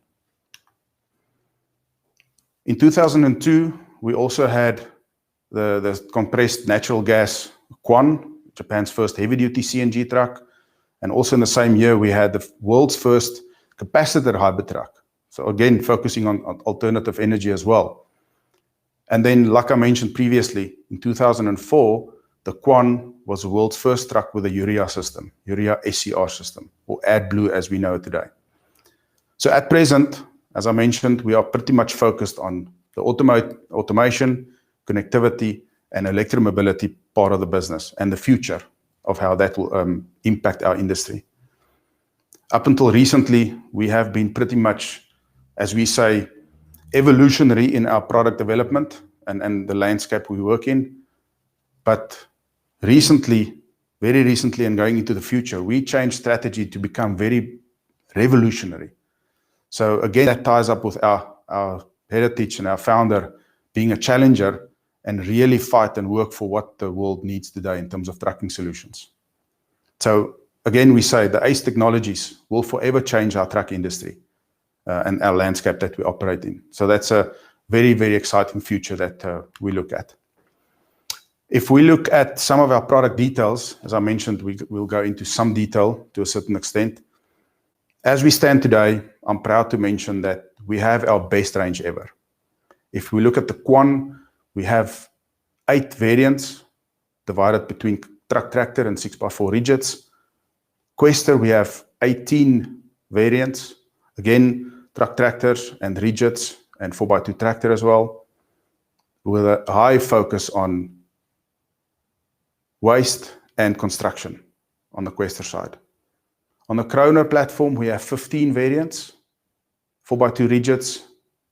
In 2002, we also had the compressed natural gas Quan, Japan's first heavy-duty CNG truck. And also in the same year, we had the world's first capacitor hybrid truck. So again, focusing on alternative energy as well. And then, like I mentioned previously, in 2004, the Quan was the world's first truck with a urea system, urea SCR system, or AdBlue as we know it today. So at present, as I mentioned, we are pretty much focused on the automation, connectivity, and electromobility part of the business and the future of how that will impact our industry. Up until recently, we have been pretty much, as we say, evolutionary in our product development and the landscape we work in. But recently, very recently and going into the future, we changed strategy to become very revolutionary. So again, that ties up with our heritage and our founder being a challenger and really fight and work for what the world needs today in terms of trucking solutions. So again, we say the ACE technologies will forever change our truck industry and our landscape that we operate in. So that's a very, very exciting future that we look at. If we look at some of our product details, as I mentioned, we'll go into some detail to a certain extent. As we stand today, I'm proud to mention that we have our best range ever. If we look at the Quan, we have 8 variants divided between truck tractor and 6x4 rigids. Quester, we have 18 variants. Again, truck tractors and rigids and 4x2 tractor as well, with a high focus on waste and construction on the Quester side. On the Chrono platform, we have 15 variants, 4x2 rigids,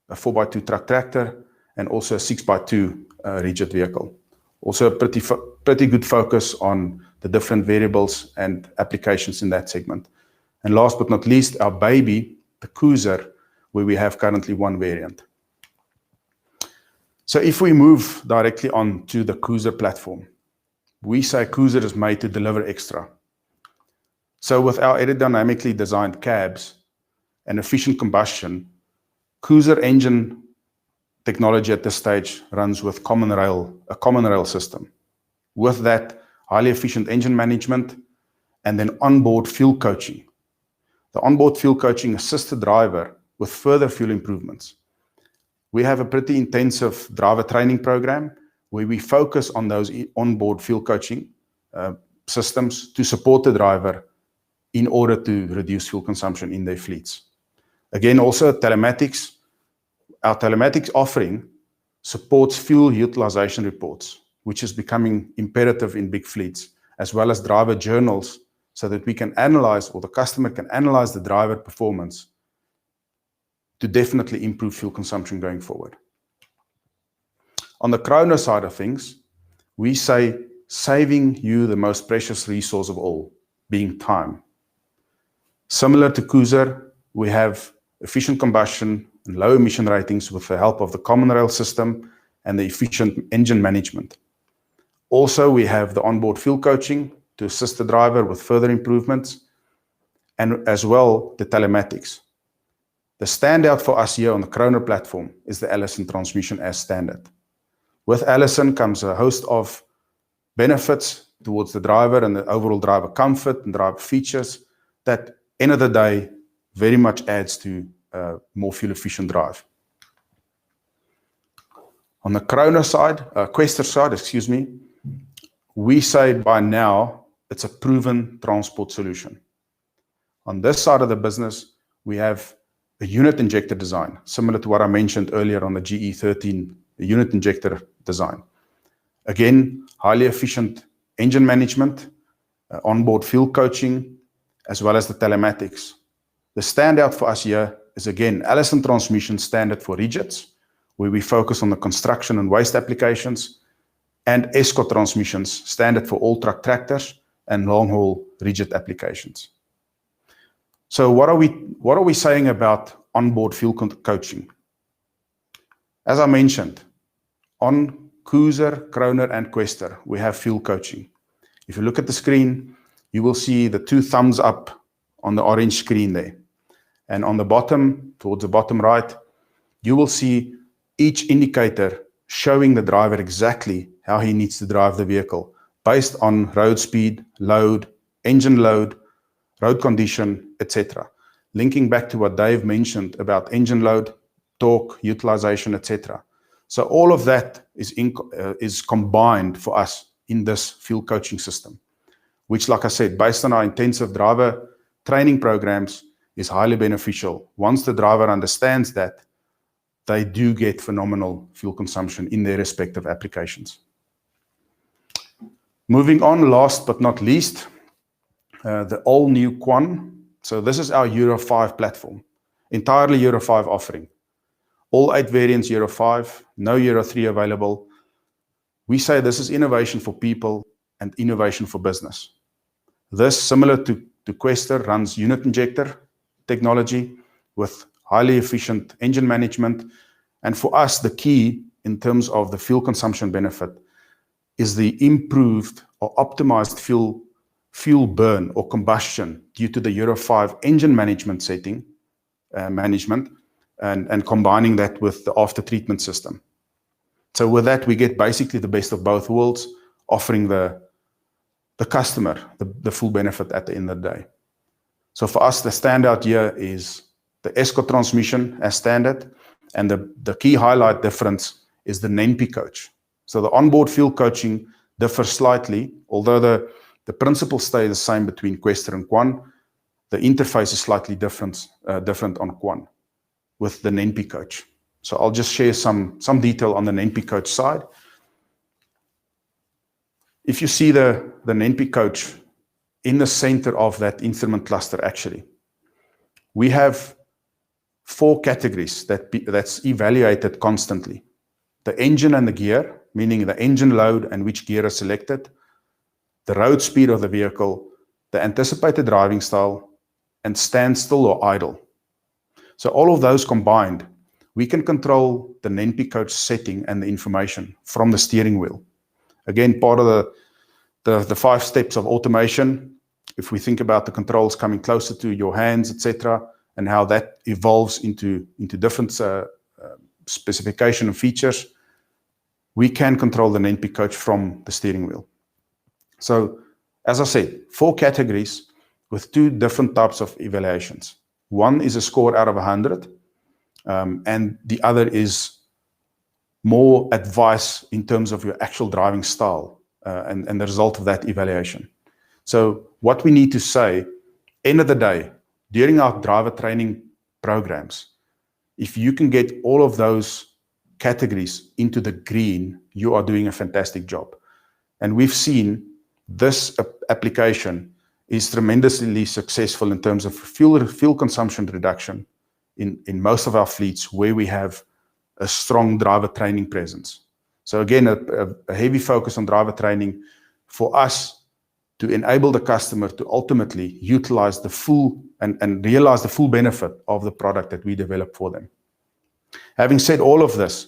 a 4x2 truck tractor, and also a 6x2 rigid vehicle. Also a pretty good focus on the different variables and applications in that segment. And last but not least, our baby, the Cruiser, where we have currently 1 variant. So if we move directly on to the Cruiser platform, we say Cruiser is made to deliver extra. So with our aerodynamically designed cabs and efficient combustion, Cruiser engine technology at this stage runs with a common rail system. With that, highly efficient engine management and then onboard fuel coaching. The onboard fuel coaching assists the driver with further fuel improvements. We have a pretty intensive driver training program where we focus on those onboard fuel coaching systems to support the driver in order to reduce fuel consumption in their fleets. Again, also telematics. Our telematics offering supports fuel utilization reports, which is becoming imperative in big fleets, as well as driver journals, so that we can analyze, or the customer can analyze the driver performance to definitely improve fuel consumption going forward. On the Chrono side of things, we say saving you the most precious resource of all, being time. Similar to Cruiser, we have efficient combustion and low emission ratings with the help of the common rail system and the efficient engine management. Also, we have the onboard fuel coaching to assist the driver with further improvements, and as well the telematics. The standout for us here on the Chrono platform is the Allison transmission as standard. With Allison comes a host of benefits towards the driver and the overall driver comfort and driver features, that end of the day very much adds to more fuel efficient drive. On the Quester side, excuse me, we say by now it's a proven transport solution. On this side of the business, we have a unit injector design, similar to what I mentioned earlier on the GE13 unit injector design. Again, highly efficient engine management, onboard fuel coaching, as well as the telematics. The standout for us here is, again, Allison transmission standard for rigids, where we focus on the construction and waste applications, and ESCO transmissions, standard for all truck tractors and long-haul rigid applications. So what are we saying about onboard fuel coaching? As I mentioned, on Cruiser, Kroner, and Quester, we have fuel coaching. If you look at the screen, you will see the 2 thumbs up on the orange screen there. And on the bottom, towards the bottom right, you will see each indicator showing the driver exactly how he needs to drive the vehicle based on road speed, load, engine load, road condition, etc. Linking back to what Dave mentioned about engine load, torque, utilization, etc. So all of that is combined for us in this fuel coaching system, which, like I said, based on our intensive driver training programs, is highly beneficial. Once the driver understands that, they do get phenomenal fuel consumption in their respective applications. Moving on, last but not least, the all-new Quan. So this is our Euro 5 platform, entirely Euro 5 offering. All 8 variants Euro 5, no Euro 3 available. We say this is innovation for people and innovation for business. This, similar to Quester, runs unit injector technology with highly efficient engine management. And for us, the key in terms of the fuel consumption benefit is the improved or optimized fuel burn or combustion due to the Euro 5 engine management setting, and combining that with the after-treatment system. So with that, we get basically the best of both worlds, offering the customer the full benefit at the end of the day. So for us, the standout here is the ESCO transmission as standard, and the key highlight difference is the NPCoach. So the onboard fuel coaching differs slightly, although the principles stay the same between Quester and Quan. The interface is slightly different on Quan with the NPCoach. So I'll just share some detail on the NPCoach side. If you see the NPCoach in the center of that instrument cluster, actually, we have 4 categories that's evaluated constantly. The engine and the gear, meaning the engine load and which gear is selected, the road speed of the vehicle, the anticipated driving style, and standstill or idle. So all of those combined, we can control the NPCoach setting and the information from the steering wheel. Again, part of the 5 steps of automation, if we think about the controls coming closer to your hands, etc., and how that evolves into different specification and features, we can control the NPCoach from the steering wheel. So, as I said, 4 categories with 2 different types of evaluations. One is a score out of 100, and the other is more advice in terms of your actual driving style and the result of that evaluation. So what we need to say, end of the day, during our driver training programs, if you can get all of those categories into the green, you are doing a fantastic job. And we've seen this application is tremendously successful in terms of fuel consumption reduction in most of our fleets where we have a strong driver training presence. So again, a heavy focus on driver training for us to enable the customer to ultimately utilize the full and realize the full benefit of the product that we develop for them. Having said all of this,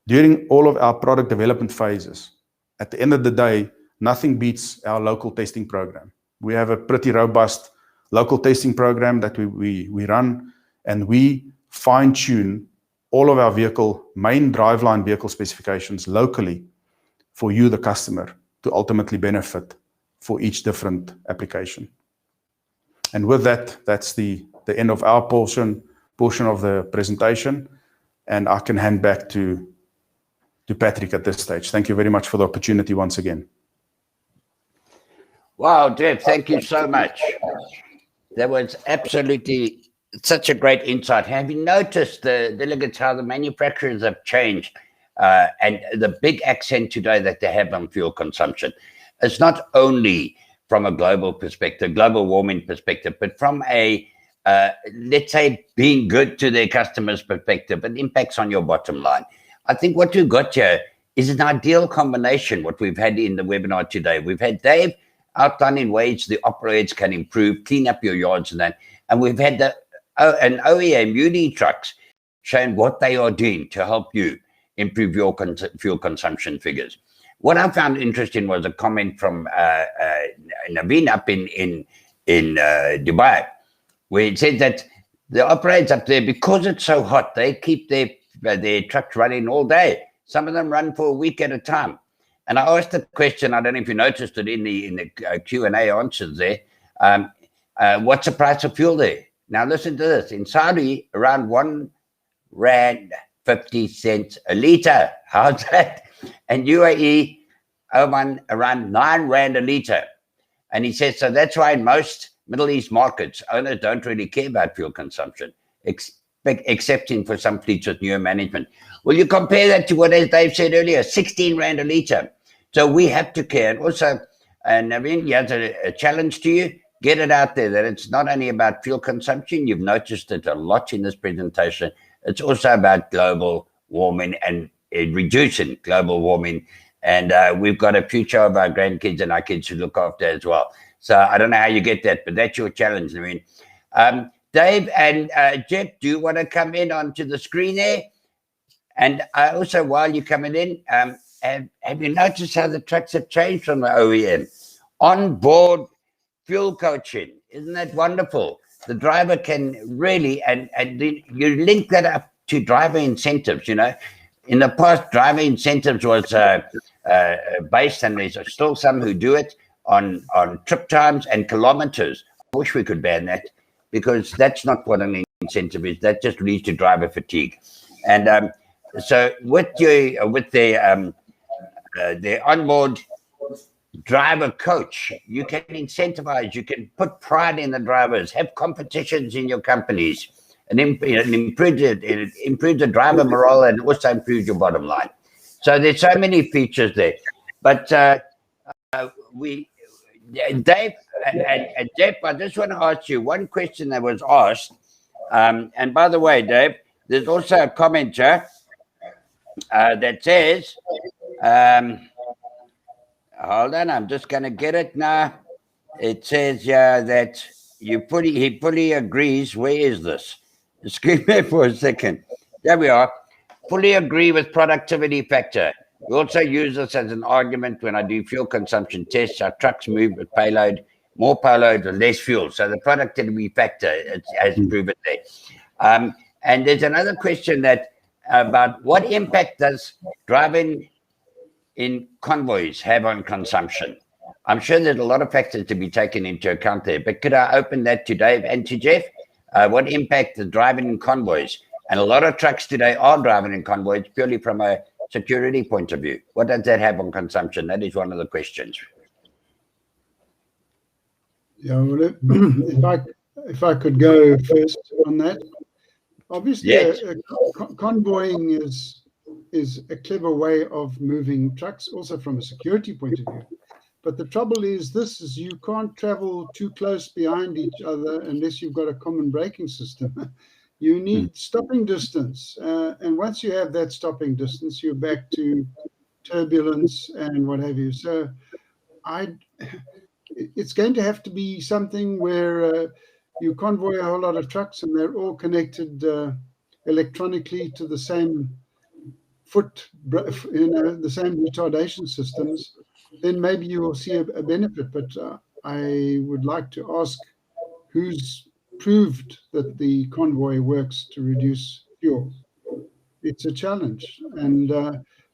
during all of our product development phases, at the end of the day, nothing beats our local testing program. We have a pretty robust local testing program that we run, and we fine-tune all of our main driveline vehicle specifications locally for you, the customer, to ultimately benefit for each different application. And with that, that's the end of our portion of the presentation, and I can hand back to Patrick at this stage. Thank you very much for the opportunity once again. Wow, Jeff, thank you so much. That was absolutely such a great insight. Have you noticed, the delegates, how the manufacturers have changed and the big accent today that they have on fuel consumption? It's not only from a global perspective, global warming perspective, but from a, let's say, being good to their customers' perspective, it impacts on your bottom line. I think what we've got here is an ideal combination, what we've had in the webinar today. We've had Dave outlining ways the operators can improve, clean up your yards and that. And we've had an OEM, UD Trucks, showing what they are doing to help you improve your fuel consumption figures. What I found interesting was a comment from Naveen up in Dubai, where it said that the operators up there, because it's so hot, they keep their trucks running all day. Some of them run for a week at a time. And I asked the question, I don't know if you noticed it in the Q&A answers there, what's the price of fuel there? Now listen to this. In Saudi, around R1.50 a litre. How's that? And UAE, Oman, around 9 Rand a litre. And he says, so that's why in most Middle East markets, owners don't really care about fuel consumption, excepting for some fleets with newer management. Well, you compare that to what, as Dave said earlier, 16 Rand a litre. So we have to care. And also, Naveen, here's a challenge to you. Get it out there that it's not only about fuel consumption. You've noticed it a lot in this presentation. It's also about global warming and reducing global warming. And we've got a future of our grandkids and our kids to look after as well. So I don't know how you get that, but that's your challenge, Naveen. Dave and Jeff, do you want to come in onto the screen there? And also, while you're coming in, have you noticed how the trucks have changed from the OEM? On board fuel coaching, isn't that wonderful? The driver can really, and you link that up to driver incentives, you know. In the past, driver incentives was based, and there's still some who do it, on trip times and kilometers. I wish we could ban that, because that's not what an incentive is. That just leads to driver fatigue. And so with the onboard driver coach, you can incentivize, you can put pride in the drivers, have competitions in your companies, and it improves the driver morale and also improves your bottom line. So there's so many features there. But Dave and Jeff, I just want to ask you one question that was asked. And by the way, Dave, there's also a comment here that says, hold on, I'm just going to get it now. It says that he fully agrees. Where is this? Excuse me for a second. There we are. Fully agree with productivity factor. We also use this as an argument when I do fuel consumption tests. Our trucks move with payload, more payload with less fuel. So the productivity factor has proven there. And there's another question that about what impact does driving in convoys have on consumption? I'm sure there's a lot of factors to be taken into account there, but could I open that to Dave and to Jeff? What impact does driving in convoys? And a lot of trucks today are driving in convoys purely from a security point of view. What does that have on consumption? That is one of the questions. Yeah, well, if I could go first on that. Obviously, yes. Convoying is a clever way of moving trucks, also from a security point of view. But the trouble is you can't travel too close behind each other unless you've got a common braking system. You need stopping distance. And once you have that stopping distance, you're back to turbulence and what have you. So it's going to have to be something where you convoy a whole lot of trucks and they're all connected electronically to the same the same retardation systems. Then maybe you will see a benefit. But I would like to ask who's proved that the convoy works to reduce fuel. It's a challenge. And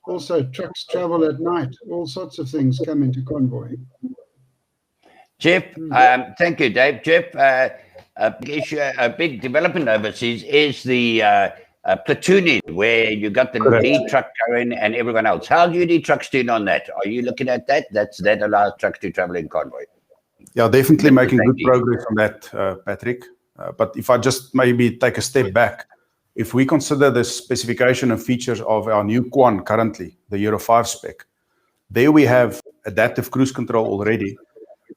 also trucks travel at night. All sorts of things come into convoy. Jeff, thank you, Dave. Jeff, a big development overseas is the platooning, where you got the lead truck going and everyone else. How do UD Trucks doing on that? Are you looking at that? That allows trucks to travel in convoy. Yeah, definitely making good progress on that, Patrick. But if I just maybe take a step back, if we consider the specification and features of our new Quan currently, the Euro 5 spec, there we have adaptive cruise control already.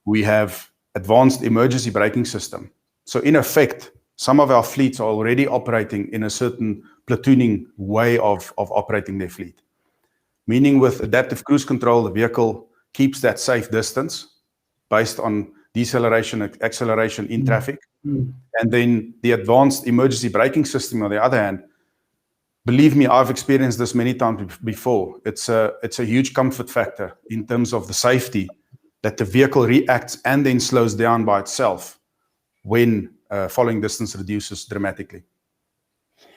We have advanced emergency braking system. So in effect, some of our fleets are already operating in a certain platooning way of operating their fleet. Meaning with adaptive cruise control, the vehicle keeps that safe distance based on deceleration and acceleration in traffic. And then the advanced emergency braking system, on the other hand, believe me, I've experienced this many times before. It's a huge comfort factor in terms of the safety, that the vehicle reacts and then slows down by itself when following distance reduces dramatically.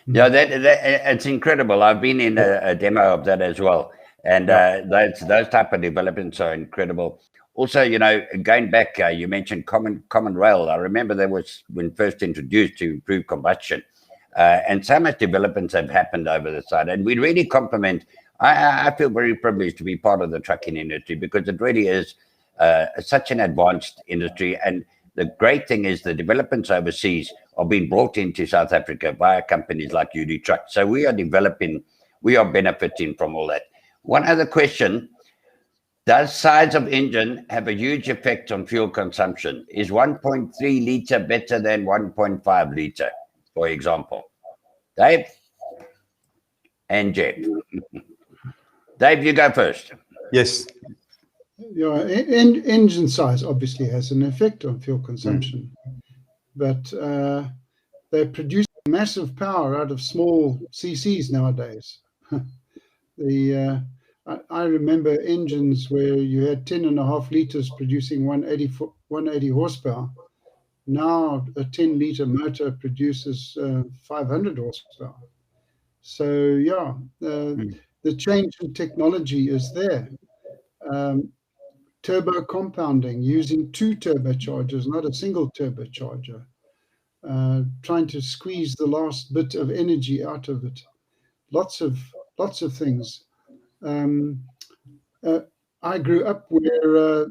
Yeah, it's incredible. I've been in a demo of that as well. And those type of developments are incredible. Also, you know, going back, you mentioned common rail. I remember that was when first introduced to improve combustion. And so much developments have happened over the side. And we really compliment, I feel very privileged to be part of the trucking industry, because it really is such an advanced industry. And the great thing is the developments overseas are being brought into South Africa by companies like UD Trucks. So we are developing, we are benefiting from all that. One other question. Does size of engine have a huge effect on fuel consumption? Is 1.3 litre better than 1.5 litre, for example? Dave and Jeff. Dave, you go first. Yes. Yeah, engine size obviously has an effect on fuel consumption, but they produce massive power out of small CCs nowadays. I remember engines where you had 10.5 litres producing 180 horsepower. Now a 10 litre motor produces 500 horsepower. So yeah, the change in technology is there. Turbo compounding, using 2 turbochargers, not a single turbocharger, trying to squeeze the last bit of energy out of it. Lots of things. I grew up where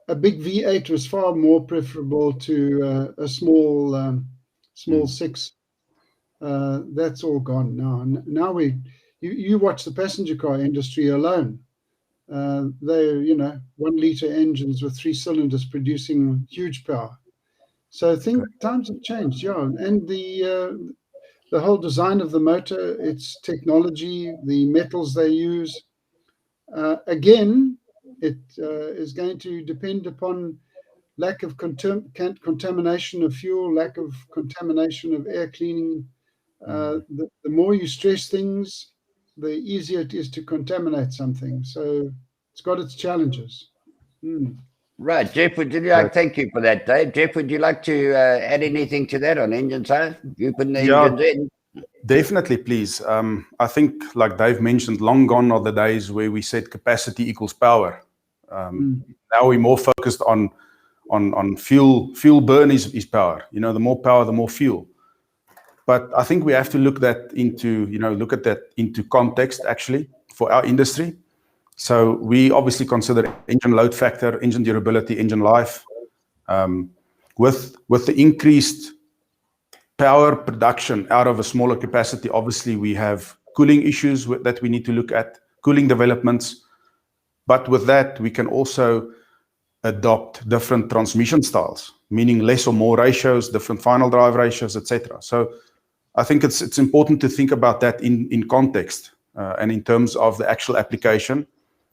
a big V8 was far more preferable to a small 6. That's all gone now. Now you watch the passenger car industry alone. They're 1 litre engines with 3 cylinders producing huge power. So I think times have changed, yeah. And the whole design of the motor, its technology, the metals they use. Again, it is going to depend upon lack of contamination of fuel, lack of contamination of air cleaning. The more you stress things, the easier it is to contaminate something. So it's got its challenges. Right, Jeff, would you like, thank you for that, Dave. Jeff, would you like to add anything to that on engine side? You put the engines in. Definitely, please. I think, like Dave mentioned, long gone are the days where we said capacity equals power. Now we're more focused on fuel burn is power. You know, the more power, the more fuel. But I think we have to look at that into context, actually, for our industry. So we obviously consider engine load factor, engine durability, engine life. With the increased power production out of a smaller capacity, obviously we have cooling issues that we need to look at, cooling developments. But with that, we can also adopt different transmission styles, meaning less or more ratios, different final drive ratios, etc. So I think it's important to think about that in context and in terms of the actual application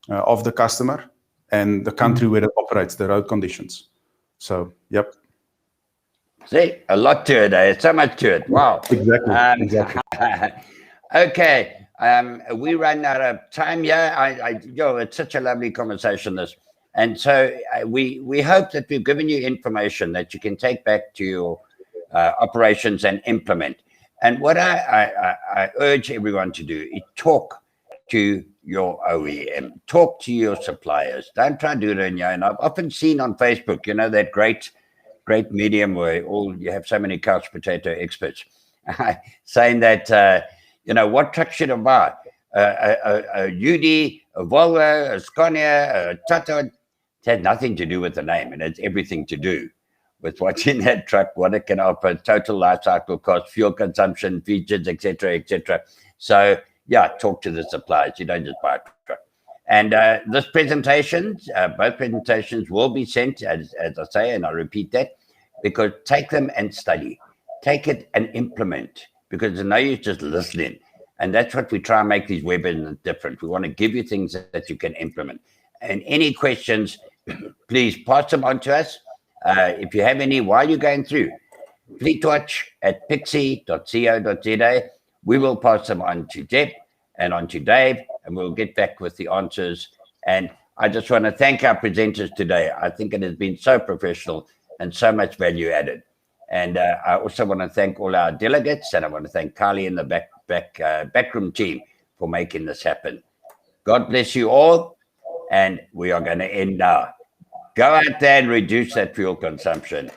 of the customer and the country where it operates, the road conditions. So, yep. See, a lot to it. So much to it. Wow. Exactly. Okay. We ran out of time here. It's such a lovely conversation, this. And so we hope that we've given you information that you can take back to your operations and implement. And what I urge everyone to do is talk to your OEM. Talk to your suppliers. Don't try to do it on your own. I've often seen on Facebook, you know, that great medium where you have so many couch potato experts saying that, you know, what truck should I buy? A UD, a Volvo, a Scania, a Tata. It has nothing to do with the name, and it's everything to do with what's in that truck, what it can offer, total life cycle cost, fuel consumption, features, etc., etc. So, yeah, talk to the suppliers. You don't just buy a truck. And this presentation, both presentations will be sent, as I say, and I repeat that, because take them and study. Take it and implement, because there's no use just listening. And that's what we try and make these webinars different. We want to give you things that you can implement. And any questions, please pass them on to us. If you have any while you're going through, fleetwatch@pixie.co.za. We will pass them on to Jeff and on to Dave, and we'll get back with the answers. And I just want to thank our presenters today. I think it has been so professional and so much value added. And I also want to thank all our delegates, and I want to thank Kylie and the backroom team for making this happen. God bless you all, and we are going to end now. Go out there and reduce that fuel consumption.